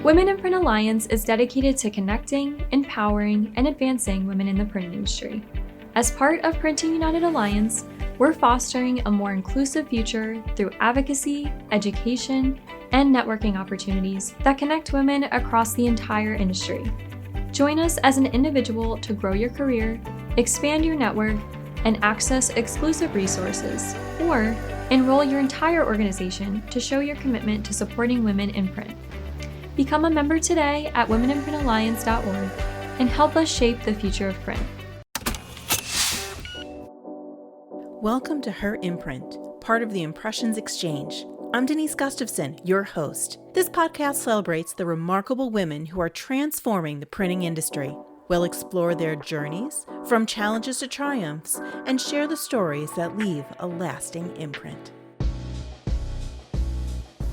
Women in Print Alliance is dedicated to connecting, empowering, and advancing women in the print industry. As part of Printing United Alliance, we're fostering a more inclusive future through advocacy, education, and networking opportunities that connect women across the entire industry. Join us as an individual to grow your career, expand your network, and access exclusive resources, or enroll your entire organization to show your commitment to supporting women in print. Become a member today at womeninprintalliance.org and help us shape the future of print. Welcome to Her Imprint, part of the Impressions Exchange. I'm Denise Gustafson, your host. This podcast celebrates the remarkable women who are transforming the printing industry. We'll explore their journeys, from challenges to triumphs, and share the stories that leave a lasting imprint.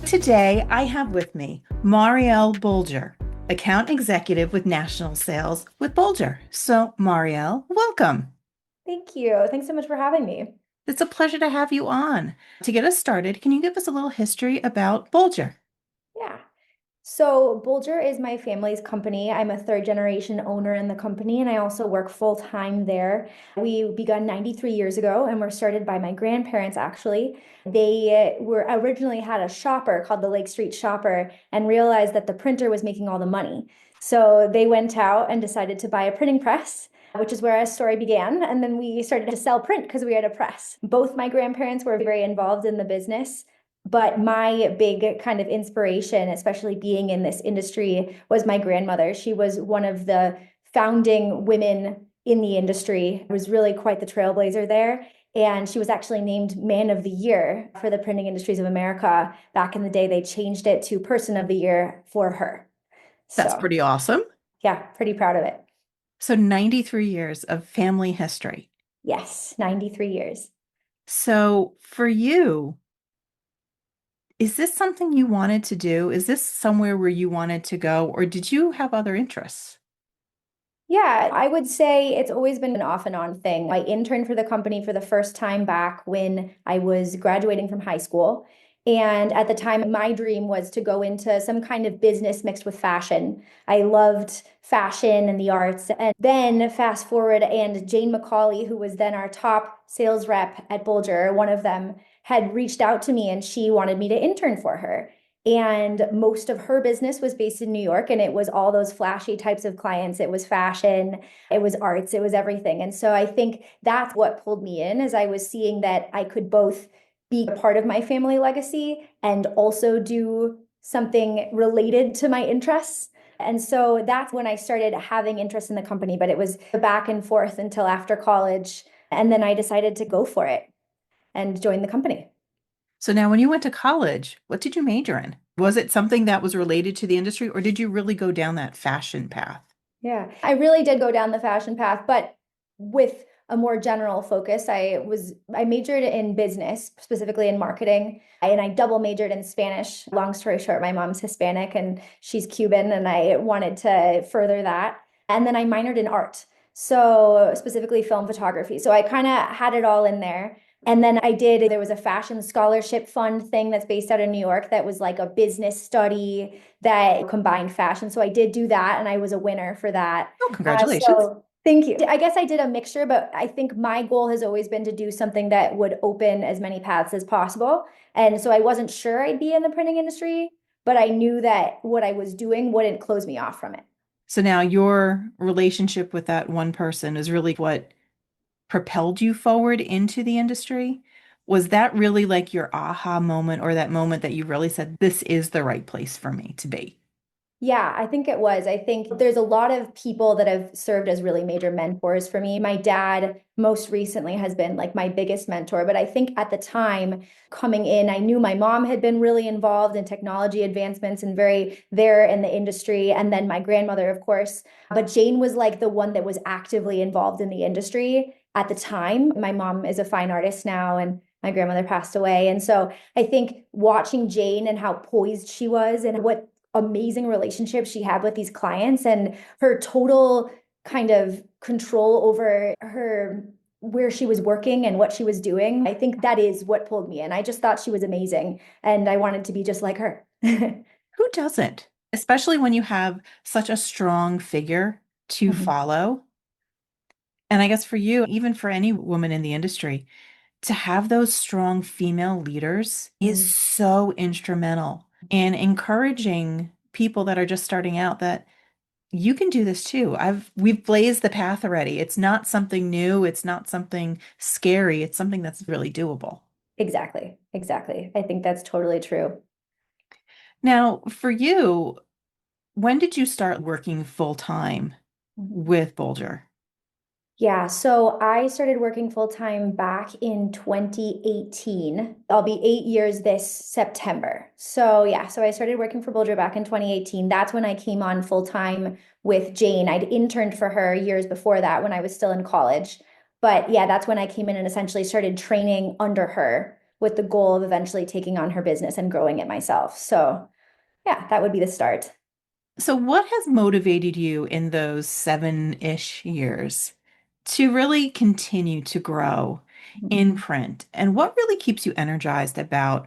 Today, I have with me Mariel Bolger, Account Executive with National Sales with Bolger. So, Mariel, welcome. Thank you. Thanks so much for having me. It's a pleasure to have you on. To get us started, can you give us a little history about Bolger? Yeah. So Bolger is my family's company. I'm a third generation owner in the company, and I also work full time there. We begun 93 years ago and were started by my grandparents, actually. They were originally had a shopper called the Lake Street Shopper and realized that the printer was making all the money. So they went out and decided to buy a printing press, which is where our story began. And then we started to sell print because we had a press. Both my grandparents were very involved in the business. But my big kind of inspiration, especially being in this industry, was my grandmother. She was one of the founding women in the industry. Was really quite the trailblazer there. And she was actually named Man of the Year for the Printing Industries of America. Back in the day, they changed it to Person of the Year for her. That's pretty awesome. Yeah, pretty proud of it. So 93 years of family history. Yes, 93 years. So for you, is this something you wanted to do? Is this somewhere where you wanted to go, or did you have other interests? Yeah, I would say it's always been an off and on thing. I interned for the company for the first time back when I was graduating from high school. And at the time, my dream was to go into some kind of business mixed with fashion. I loved fashion and the arts. And then fast forward, and Jane McCauley, who was then our top sales rep at Bolger, one of them, had reached out to me and she wanted me to intern for her. And most of her business was based in New York, and it was all those flashy types of clients. It was fashion, it was arts, it was everything. And so I think that's what pulled me in, as I was seeing that I could both be a part of my family legacy and also do something related to my interests. And so that's when I started having interest in the company, but it was back and forth until after college. And then I decided to go for it and join the company. So now when you went to college, what did you major in? Was it something that was related to the industry, or did you really go down that fashion path? Yeah, I really did go down the fashion path, but with a more general focus. I majored in business, specifically in marketing, and I double majored in Spanish. Long story short, my mom's Hispanic and she's Cuban, and I wanted to further that. And then I minored in art, so specifically film photography. So I kind of had it all in there. And then there was a fashion scholarship fund thing that's based out of New York that was like a business study that combined fashion. So I did do that, and I was a winner for that. Oh, congratulations. Thank you. I guess I did a mixture, but I think my goal has always been to do something that would open as many paths as possible. And so I wasn't sure I'd be in the printing industry, but I knew that what I was doing wouldn't close me off from it. So now your relationship with that one person is really what propelled you forward into the industry? Was that really like your aha moment, or that moment that you really said, this is the right place for me to be? Yeah, I think it was. I think there's a lot of people that have served as really major mentors for me. My dad, most recently, has been like my biggest mentor. But I think at the time coming in, I knew my mom had been really involved in technology advancements and very there in the industry. And then my grandmother, of course. But Jane was like the one that was actively involved in the industry at the time. My mom is a fine artist now, and my grandmother passed away. And so I think watching Jane and how poised she was and what amazing relationship she had with these clients and her total kind of control over her where she was working and what she was doing. I think that is what pulled me in. I just thought she was amazing and I wanted to be just like her. Who doesn't? especially when you have such a strong figure to Mhm. follow. And I guess for you, even for any woman in the industry, to have those strong female leaders is Mhm. so instrumental in encouraging people that are just starting out that you can do this too. We've blazed the path already. It's not something new, it's not something scary, it's something that's really doable. Exactly. Exactly. I think that's totally true. Now, for you, when did you start working full time Mhm. with Bolger? Yeah, so I started working full time back in 2018. I'll be 8 years this September. So yeah, so I started working for Bolger back in 2018. That's when I came on full time with Jane. I'd interned for her years before that when I was still in college. But yeah, that's when I came in and essentially started training under her with the goal of eventually taking on her business and growing it myself. So yeah, that would be the start. So, what has motivated you in those 7-ish years to really continue to grow in print? And what really keeps you energized about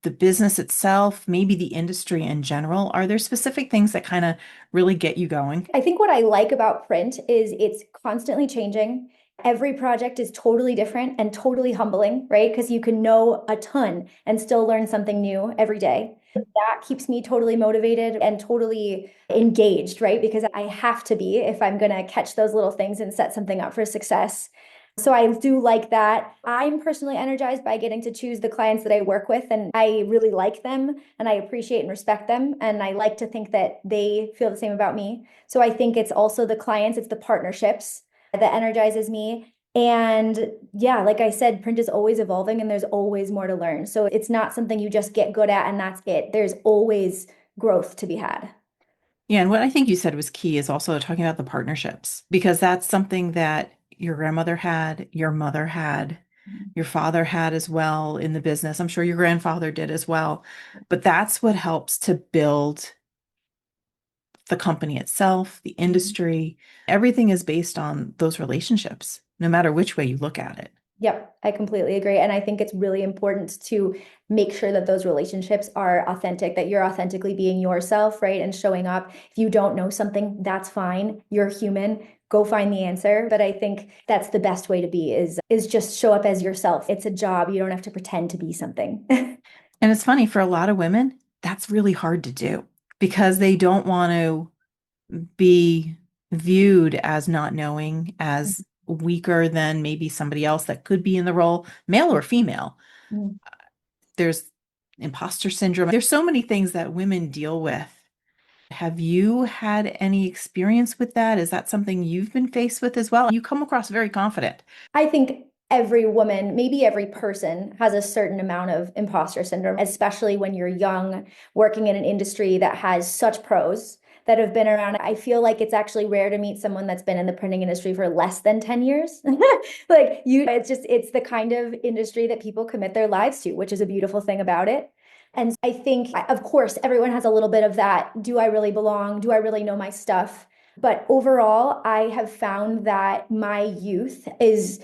the business itself, maybe the industry in general? Are there specific things that kind of really get you going? I think what I like about print is it's constantly changing. Every project is totally different and totally humbling, right? Because you can know a ton and still learn something new every day. That keeps me totally motivated and totally engaged, right? Because I have to be if I'm going to catch those little things and set something up for success. So I do like that. I'm personally energized by getting to choose the clients that I work with, and I really like them and I appreciate and respect them. And I like to think that they feel the same about me. So I think it's also the clients, it's the partnerships that energizes me. And yeah, like I said, print is always evolving and there's always more to learn. So it's not something you just get good at and that's it. There's always growth to be had. Yeah, and what I think you said was key is also talking about the partnerships, because that's something that your grandmother had, your mother had, your father had as well in the business. I'm sure your grandfather did as well. But that's what helps to build the company itself, the Mhm. industry. Everything is based on those relationships, no matter which way you look at it. Yep, I completely agree. And I think it's really important to make sure that those relationships are authentic, that you're authentically being yourself, right? And showing up. If you don't know something, that's fine. You're human. Go find the answer. But I think that's the best way to be is just show up as yourself. It's a job. You don't have to pretend to be something. And it's funny for a lot of women, that's really hard to do because they don't want to be viewed as not knowing, as weaker than maybe somebody else that could be in the role, male or female. Mhm. There's imposter syndrome. There's so many things that women deal with. Have you had any experience with that? Is that something you've been faced with as well? You come across very confident. I think every woman, maybe every person, has a certain amount of imposter syndrome, especially when you're young, working in an industry that has such pros that have been around. I feel like it's actually rare to meet someone that's been in the printing industry for less than 10 years. Like it's the kind of industry that people commit their lives to, which is a beautiful thing about it. And I think, of course, everyone has a little bit of that. Do I really belong? Do I really know my stuff? But overall, I have found that my youth is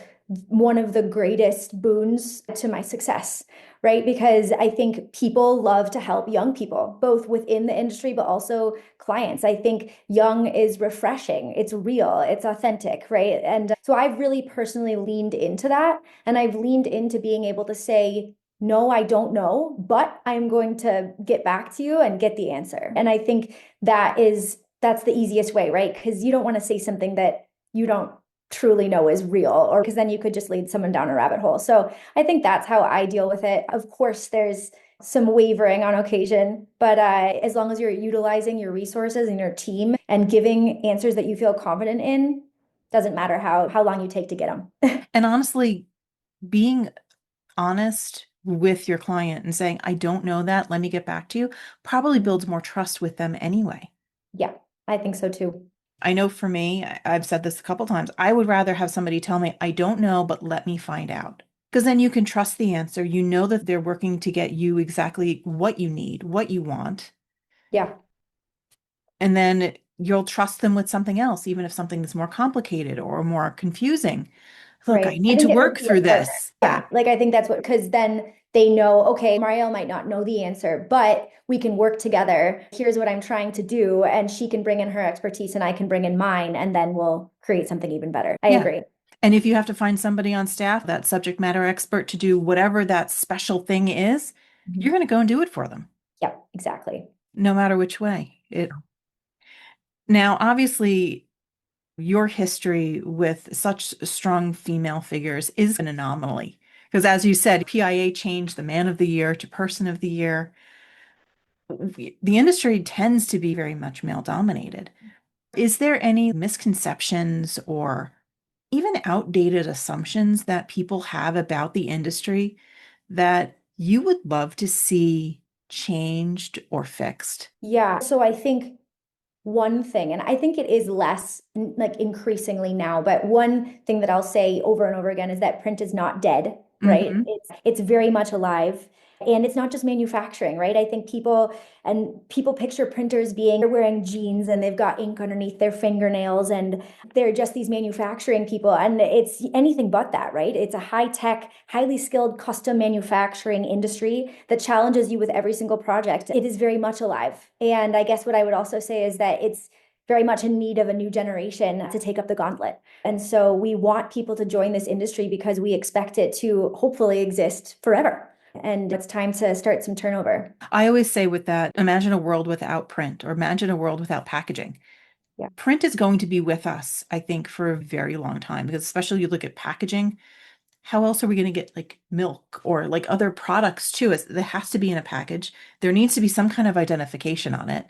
one of the greatest boons to my success, right? Because I think people love to help young people, both within the industry, but also clients. I think young is refreshing, it's real, it's authentic, right? And so I've really personally leaned into that. And I've leaned into being able to say, no, I don't know, but I'm going to get back to you and get the answer. And I think that's the easiest way, right? Because you don't want to say something that you don't truly know is real, or because then you could just lead someone down a rabbit hole. So I think that's how I deal with it. Of course, there's some wavering on occasion, but as long as you're utilizing your resources and your team and giving answers that you feel confident in, doesn't matter how long you take to get them. And honestly, being honest with your client and saying, I don't know that, let me get back to you, probably builds more trust with them anyway. Yeah, I think so too. I know for me, I've said this a couple times, I would rather have somebody tell me, I don't know, but let me find out. Because then you can trust the answer. You know that they're working to get you exactly what you need, what you want. Yeah. And then you'll trust them with something else, even if something is more complicated or more confusing. look, Right. I I need to think it would work be a through partner. this. Yeah. Like I think that's what, because then they know, okay, Marielle might not know the answer, but we can work together. Here's what I'm trying to do. And she can bring in her expertise and I can bring in mine, and then we'll create something even better. I Yeah. agree. And if you have to find somebody on staff, that subject matter expert to do whatever that special thing is, Mhm. you're going to go and do it for them, Yeah, exactly. no matter which way. Now, obviously, your history with such strong female figures is an anomaly. Because as you said, PIA changed the man of the year to person of the year. The industry tends to be very much male dominated. Is there any misconceptions or even outdated assumptions that people have about the industry that you would love to see changed or fixed? Yeah. So I think one thing, and I think it is less like increasingly now, but one thing that I'll say over and over again is that print is not dead, right? Hmm. It's very much alive. And it's not just manufacturing, right? I think people picture printers being they're wearing jeans and they've got ink underneath their fingernails and they're just these manufacturing people. And it's anything but that, right? It's a high-tech, highly skilled custom manufacturing industry that challenges you with every single project. It is very much alive. And I guess what I would also say is that it's very much in need of a new generation to take up the gauntlet. And so we want people to join this industry because we expect it to hopefully exist forever. And it's time to start some turnover. I always say with that, imagine a world without print or imagine a world without packaging. Yeah. Print is going to be with us, I think, for a very long time because especially you look at packaging, how else are we going to get like milk or like other products too? It has to be in a package. There needs to be some kind of identification on it.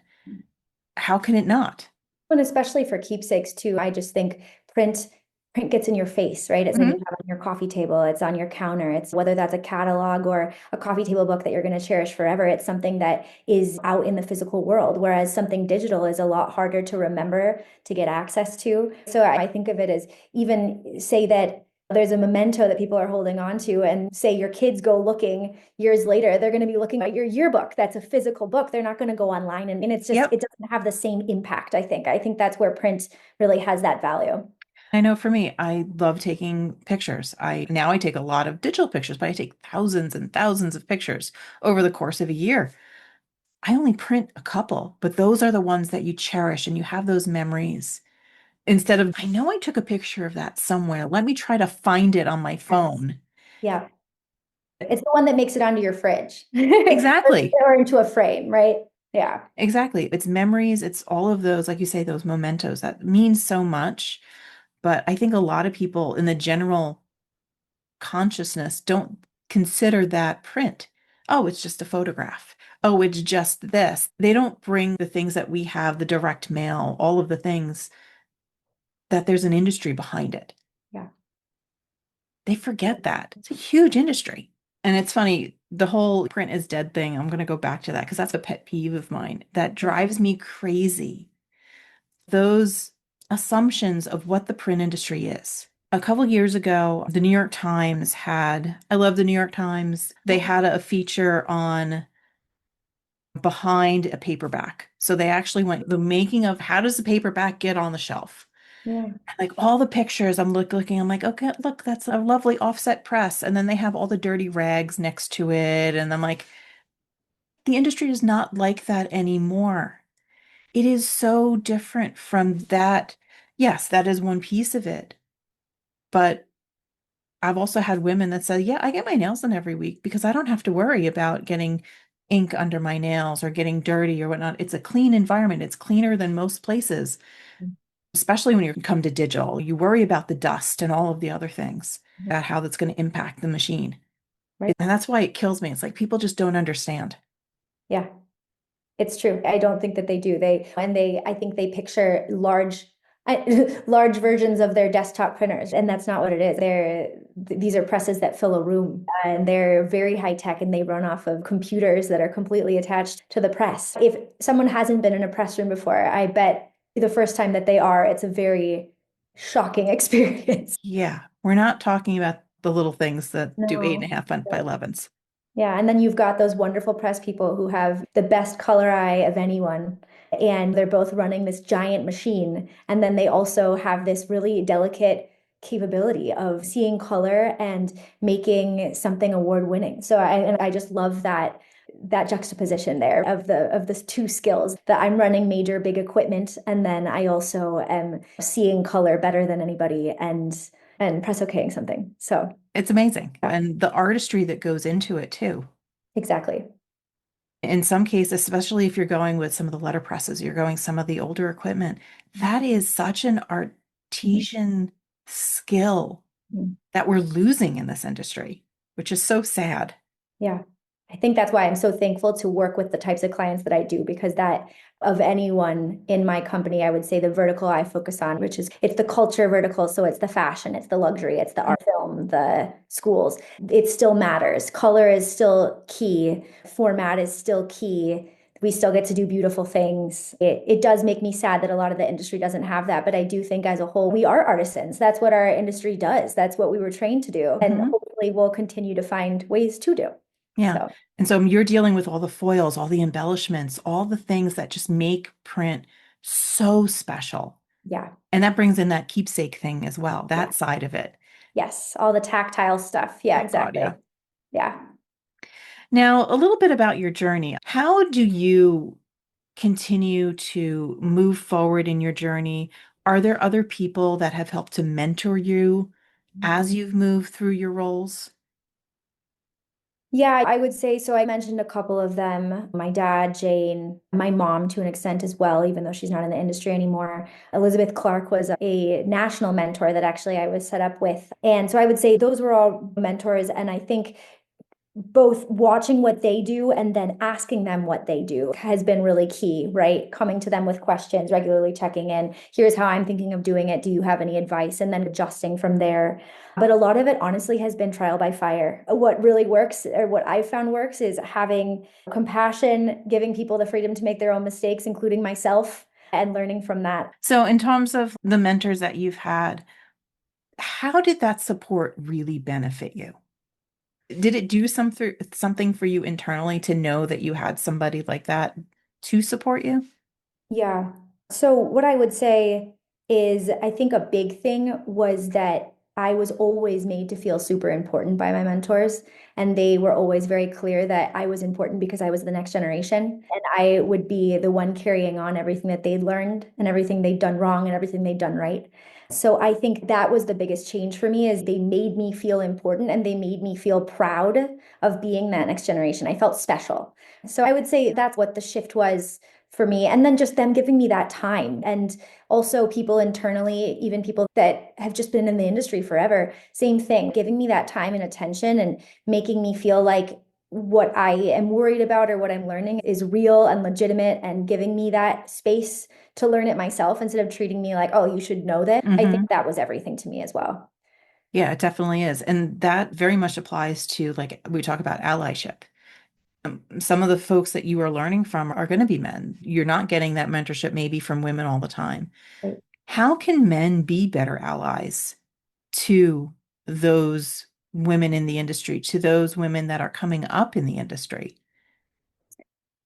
How can it not? And especially for keepsakes too, I just think print print gets in your face, right? It's something you Mhm. have on your coffee table, it's on your counter. It's whether that's a catalog or a coffee table book that you're going to cherish forever. It's something that is out in the physical world, whereas something digital is a lot harder to remember, to get access to. So I think of it as even say that there's a memento that people are holding on to, and say your kids go looking years later, they're going to be looking at your yearbook. That's a physical book. They're not going to go online, and it's just, Yep. it doesn't have the same impact, I think. I think that's where print really has that value. I know for me, I love taking pictures. I take a lot of digital pictures, but I take thousands and thousands of pictures over the course of a year. I only print a couple, but those are the ones that you cherish and you have those memories. Instead of, I know I took a picture of that somewhere. Let me try to find it on my Yes. phone. Yeah. It's the one that makes it onto your fridge Exactly. or into a frame, right? Yeah. Exactly. It's memories, it's all of those, like you say, those mementos that means so much. But I think a lot of people in the general consciousness don't consider that print. Oh, it's just a photograph. Oh, it's just this. They don't bring the things that we have, the direct mail, all of the things that there's an industry behind it. Yeah. They forget that. It's a huge industry. And it's funny, the whole print is dead thing. I'm going to go back to that because that's a pet peeve of mine that drives me crazy. Those assumptions of what the print industry is. A couple years ago, the New York Times I love the New York Times. They had a feature on behind a paperback. So they actually went the making of how does the paperback get on the shelf? Yeah. Like all the pictures, looking, I'm like, okay, look, that's a lovely offset press. And then they have all the dirty rags next to it. And I'm like, the industry is not like that anymore. It is so different from that. Yes, that is one piece of it. But I've also had women that say, yeah, I get my nails done every week because I don't have to worry about getting ink under my nails or getting dirty or whatnot. It's a clean environment. It's cleaner than most places, especially when you come to digital. You worry about the dust and all of the other things, about how that's going to impact the machine. Right. And that's why it kills me. It's like people just don't understand. Yeah. It's true. I don't think that they do. I think they picture large versions of their desktop printers, and that's not what it is. These are presses that fill a room, and they're very high tech, and they run off of computers that are completely attached to the press. If someone hasn't been in a press room before, I bet the first time that they are, it's a very shocking experience. Yeah, we're not talking about the little things that do eight and a No. half by 11s. Yeah, and then you've got those wonderful press people who have the best color eye of anyone. And they're both running this giant machine. And then they also have this really delicate capability of seeing color and making something award winning. So I just love that juxtaposition there of the two skills that I'm running major big equipment, and then I also am seeing color better than anybody and press okaying something. So It's amazing. yeah, And the artistry that goes into it too. exactly. In some cases, especially if you're going with some of the letter presses, you're going some of the older equipment, that is such an artesian skill Mhm. that we're losing in this industry, which is so sad. Yeah. I think that's why I'm so thankful to work with the types of clients that I do, because that of anyone in my company, I would say the vertical I focus on, which is it's the culture vertical. So it's the fashion, it's the luxury, it's the art, film, the schools. It still matters. Color is still key. Format is still key. We still get to do beautiful things. It does make me sad that a lot of the industry doesn't have that, but I do think as a whole, we are artisans. That's what our industry does. That's what we were trained to do. And Mhm. hopefully we'll continue to find ways to do. Yeah. So, And so you're dealing with all the foils, all the embellishments, all the things that just make print so special. yeah. And that brings in that keepsake thing as well, Yeah. that side of it. Yes. All the tactile stuff. Yeah, Oh God, yeah. exactly. Yeah. Now, a little bit about your journey. How do you continue to move forward in your journey? Are there other people that have helped to mentor you as you've moved through your roles? Yeah, I would say so. I mentioned a couple of them. My dad, Jane, my mom to an extent as well, even though she's not in the industry anymore. Elizabeth Clark was a national mentor that actually I was set up with. And so I would say those were all mentors. And I think both watching what they do and then asking them what they do has been really key, right? Coming to them with questions, regularly checking in. Here's how I'm thinking of doing it. Do you have any advice? And then adjusting from there. But a lot of it honestly has been trial by fire. What really works, or what I've found works, is having compassion, giving people the freedom to make their own mistakes, including myself, and learning from that. So, in terms of the mentors that you've had, how did that support really benefit you? Did it do something for you internally to know that you had somebody like that to support you? Yeah. So what I would say is I think a big thing was that I was always made to feel super important by my mentors. And they were always very clear that I was important because I was the next generation. And I would be the one carrying on everything that they'd learned and everything they'd done wrong and everything they'd done right. So I think that was the biggest change for me, is they made me feel important and they made me feel proud of being that next generation. I felt special. So I would say that's what the shift was for me. And then just them giving me that time. And also people internally, even people that have just been in the industry forever, same thing, giving me that time and attention and making me feel like what I am worried about or what I'm learning is real and legitimate, and giving me that space to learn it myself instead of treating me like, oh, you should know this. I Hmm. think that was everything to me as well. Yeah, it definitely is. And that very much applies to, like, we talk about allyship. Some of the folks that you are learning from are going to be men. You're not getting that mentorship maybe from women all the time. Right. How can men be better allies to those women in the industry, to those women that are coming up in the industry?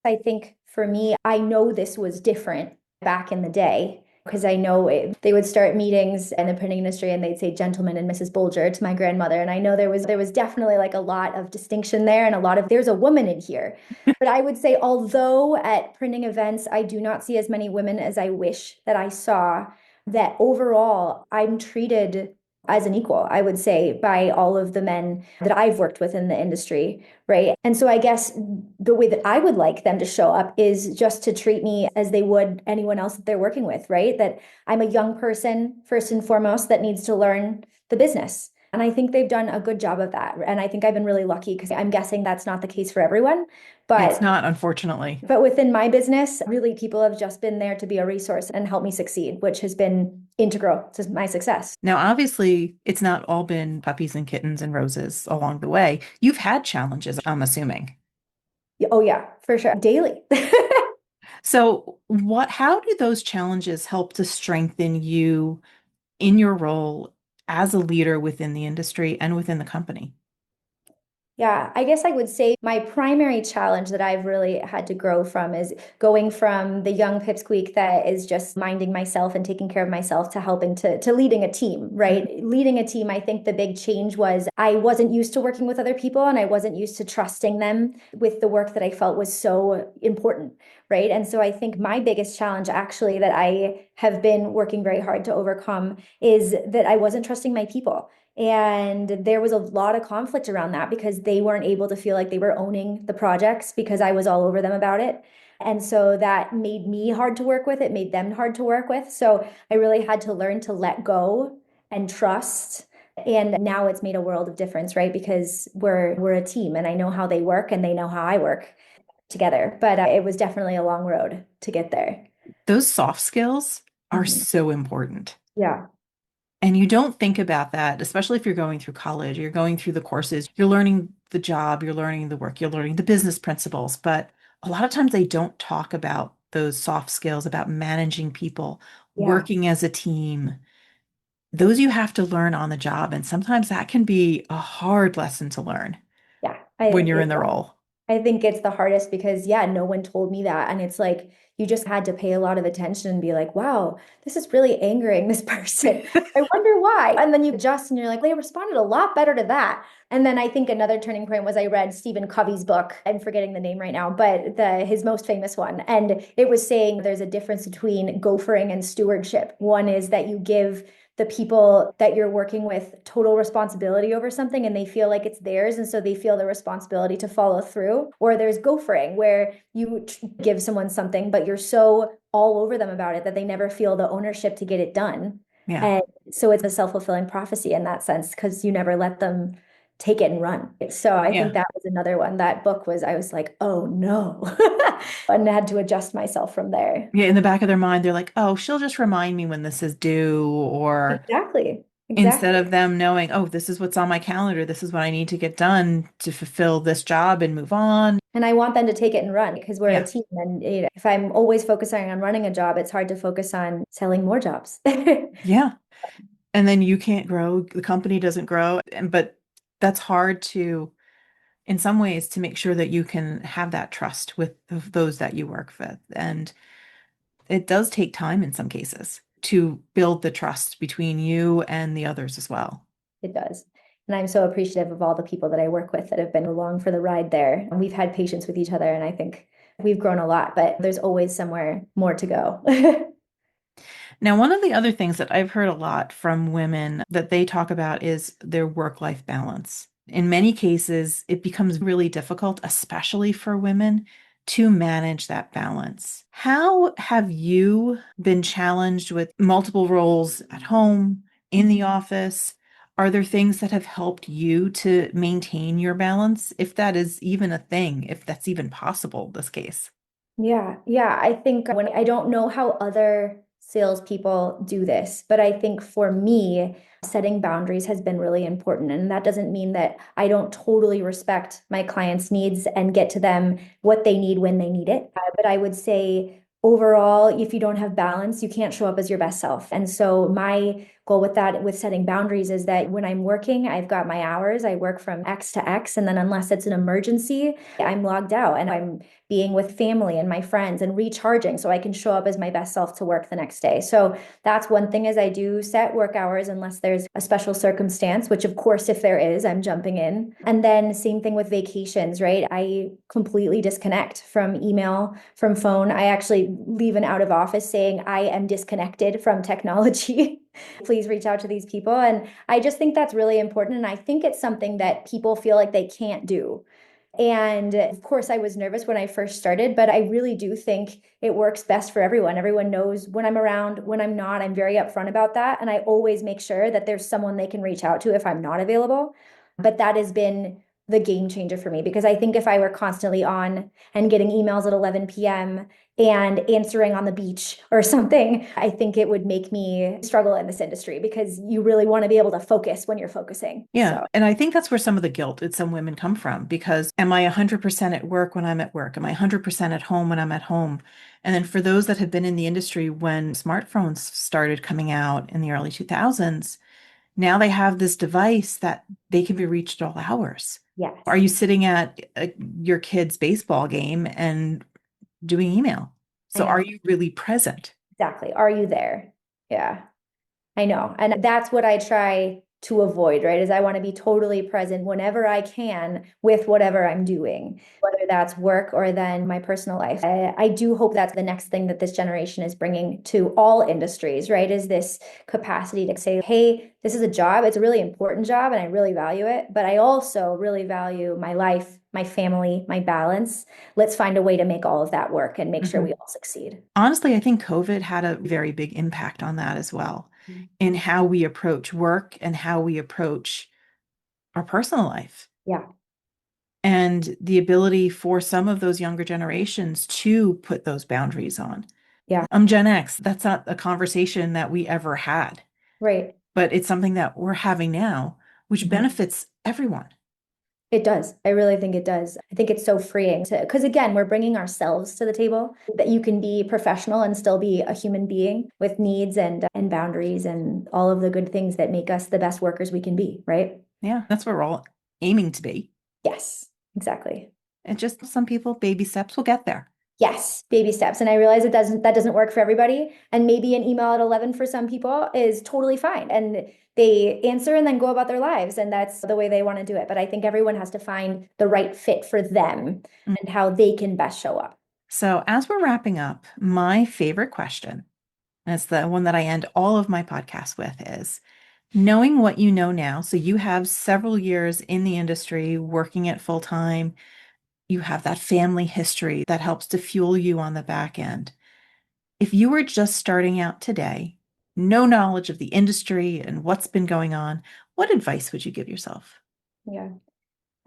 I think for me, I know this was different back in the day, because I know they would start meetings in the printing industry and they'd say gentleman and Mrs. Bolger to my grandmother. And I know there was definitely like a lot of distinction there and a lot of there's a woman in here. But I would say, although at printing events, I do not see as many women as I wish that I saw, that overall I'm treated as an equal, I would say, by all of the men that I've worked with in the industry, right? And so I guess the way that I would like them to show up is just to treat me as they would anyone else that they're working with, right? That I'm a young person, first and foremost, that needs to learn the business. And I think they've done a good job of that. And I think I've been really lucky, because I'm guessing that's not the case for everyone. It's But not, unfortunately. but within my business, really people have just been there to be a resource and help me succeed, which has been integral to my success. Now, obviously, it's not all been puppies and kittens and roses along the way. You've had challenges, I'm assuming. Oh yeah, for sure. Daily. So, how do those challenges help to strengthen you in your role as a leader within the industry and within the company? Yeah, I guess I would say my primary challenge that I've really had to grow from is going from the young pipsqueak that is just minding myself and taking care of myself to helping to leading a team, right? Leading a team, I think the big change was I wasn't used to working with other people and I wasn't used to trusting them with the work that I felt was so important, right? And so I think my biggest challenge actually that I have been working very hard to overcome is that I wasn't trusting my people. And there was a lot of conflict around that because they weren't able to feel like they were owning the projects because I was all over them about it. And so that made me hard to work with. It made them hard to work with. So I really had to learn to let go and trust. And now it's made a world of difference, right? Because we're a team and I know how they work and they know how I work together. But it was definitely a long road to get there. Those soft skills are Mhm. so important. Yeah. And you don't think about that, especially if you're going through college, you're going through the courses, you're learning the job, you're learning the work, you're learning the business principles. But a lot of times they don't talk about those soft skills, about managing people, Yeah. working as a team. Those you have to learn on the job. And sometimes that can be a hard lesson to learn Yeah. when you're in the role. I think it's the hardest because, yeah, no one told me that. And it's like you just had to pay a lot of attention and be like, wow, this is really angering this person. I wonder why. And then you adjust and you're like, they responded a lot better to that. And then I think another turning point was I read Stephen Covey's book. I'm forgetting the name right now, but his most famous one. And it was saying there's a difference between gophering and stewardship. One is that you give the people that you're working with total responsibility over something and they feel like it's theirs and so they feel the responsibility to follow through, or there's gophering where you give someone something but you're so all over them about it that they never feel the ownership to get it done. Yeah. And so it's a self-fulfilling prophecy in that sense because you never let them take it and run. So I think Yeah. that was another one. That book was, I was like, oh no. And I had to adjust myself from there. Yeah. In the back of their mind, they're like, oh, she'll just remind me when this is due. Or Exactly. instead Exactly. of them knowing, oh, this is what's on my calendar, this is what I need to get done to fulfill this job and move on. And I want them to take it and run because we're a Yeah. team. And if I'm always focusing on running a job, it's hard to focus on selling more jobs. Yeah. And then you can't grow, the company doesn't grow. But that's hard to, in some ways, to make sure that you can have that trust with those that you work with. And it does take time in some cases to build the trust between you and the others as well. It does. And I'm so appreciative of all the people that I work with that have been along for the ride there. And we've had patience with each other. And I think we've grown a lot, but there's always somewhere more to go. Now, one of the other things that I've heard a lot from women that they talk about is their work-life balance. In many cases, it becomes really difficult, especially for women, to manage that balance. How have you been challenged with multiple roles at home, in the office? Are there things that have helped you to maintain your balance, if that is even a thing, if that's even possible, this case? Yeah, yeah. I think when I don't know how other salespeople do this, but I think for me, setting boundaries has been really important. And that doesn't mean that I don't totally respect my clients' needs and get to them what they need when they need it. But I would say overall, if you don't have balance, you can't show up as your best self. And so my goal with that, with setting boundaries, is that when I'm working, I've got my hours. I work from X to X. And then unless it's an emergency, I'm logged out and I'm being with family and my friends and recharging so I can show up as my best self to work the next day. So that's one thing, is I do set work hours unless there's a special circumstance, which of course, if there is, I'm jumping in. And then same thing with vacations, right? I completely disconnect from email, from phone. I actually leave an out of office saying I am disconnected from technology. Please reach out to these people. And I just think that's really important. And I think it's something that people feel like they can't do. And of course, I was nervous when I first started, but I really do think it works best for everyone. Everyone knows when I'm around, when I'm not. I'm very upfront about that. And I always make sure that there's someone they can reach out to if I'm not available. But that has been the game changer for me because I think if I were constantly on and getting emails at 11 p.m. and answering on the beach or something, I think it would make me struggle in this industry because you really want to be able to focus when you're focusing. Yeah. So, And I think that's where some of the guilt in some women come from because am I 100% at work when I'm at work? Am I 100% at home when I'm at home? And then for those that have been in the industry when smartphones started coming out in the early 2000s, now they have this device that they can be reached at all hours. Yes. Are you sitting at your kid's baseball game and doing email? I So know. are you really present? Exactly. Are you there? Yeah. I know. And that's what I try to avoid, right? Is I want to be totally present whenever I can with whatever I'm doing, whether that's work or then my personal life. I do hope that's the next thing that this generation is bringing to all industries, right? Is this capacity to say, hey, this is a job. It's a really important job and I really value it. But I also really value my life, my family, my balance. Let's find a way to make all of that work and make sure we all succeed. Honestly, I think COVID had a very big impact on that as well, in how we approach work and how we approach our personal life. Yeah. And the ability for some of those younger generations to put those boundaries on. Yeah. I'm Gen X. That's not a conversation that we ever had, Right. but it's something that we're having now, which benefits everyone. It does. I really think it does. I think it's so freeing to, because again, we're bringing ourselves to the table, that you can be professional and still be a human being with needs and boundaries and all of the good things that make us the best workers we can be, right? Yeah, that's what we're all aiming to be. Yes, exactly. And just some people, baby steps will get there. Yes, baby steps. And I realize that doesn't work for everybody. And maybe an email at 11 for some people is totally fine. And they answer and then go about their lives. And that's the way they want to do it. But I think everyone has to find the right fit for them and how they can best show up. So as we're wrapping up, my favorite question, and it's the one that I end all of my podcasts with, is knowing what you know now. So you have several years in the industry working it full time. You have that family history that helps to fuel you on the back end. If you were just starting out today, no knowledge of the industry and what's been going on, what advice would you give yourself? Yeah.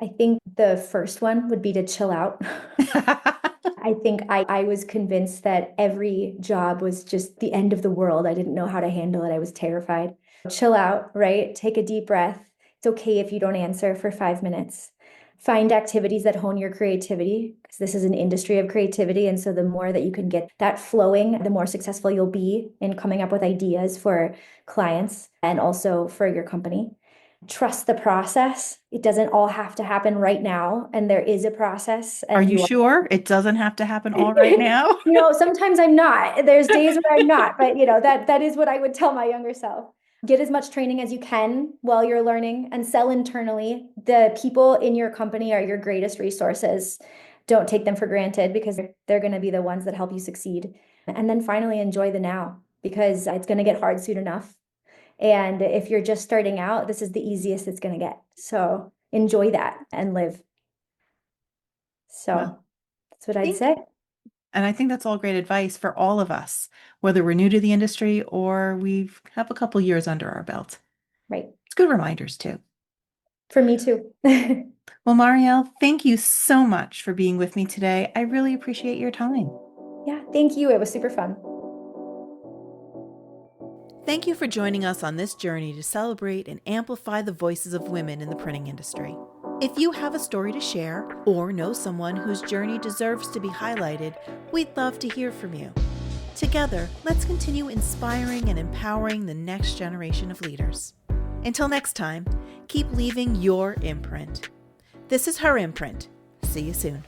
I think the first one would be to chill out. I think I was convinced that every job was just the end of the world. I didn't know how to handle it. I was terrified. Chill out, right? Take a deep breath. It's okay if you don't answer for 5 minutes. Find activities that hone your creativity, because this is an industry of creativity. And so the more that you can get that flowing, the more successful you'll be in coming up with ideas for clients and also for your company. Trust the process. It doesn't all have to happen right now, and there is a process. Are And you sure it doesn't have to happen all right now? Sometimes I'm not. There's days where I'm not, but that is what I would tell my younger self. Get as much training as you can while you're learning and sell internally. The people in your company are your greatest resources. Don't take them for granted, because they're going to be the ones that help you succeed. And then finally, enjoy the now, because it's going to get hard soon enough. And if you're just starting out, this is the easiest it's going to get. So enjoy that and live. So Well, that's what I'd say. And I think that's all great advice for all of us, whether we're new to the industry or we have a couple years under our belt. Right. It's good reminders too. For me too. Well, Mariel, thank you so much for being with me today. I really appreciate your time. Yeah, thank you. It was super fun. Thank you for joining us on this journey to celebrate and amplify the voices of women in the printing industry. If you have a story to share or know someone whose journey deserves to be highlighted, we'd love to hear from you. Together, let's continue inspiring and empowering the next generation of leaders. Until next time, keep leaving your imprint. This is Her Imprint. See you soon.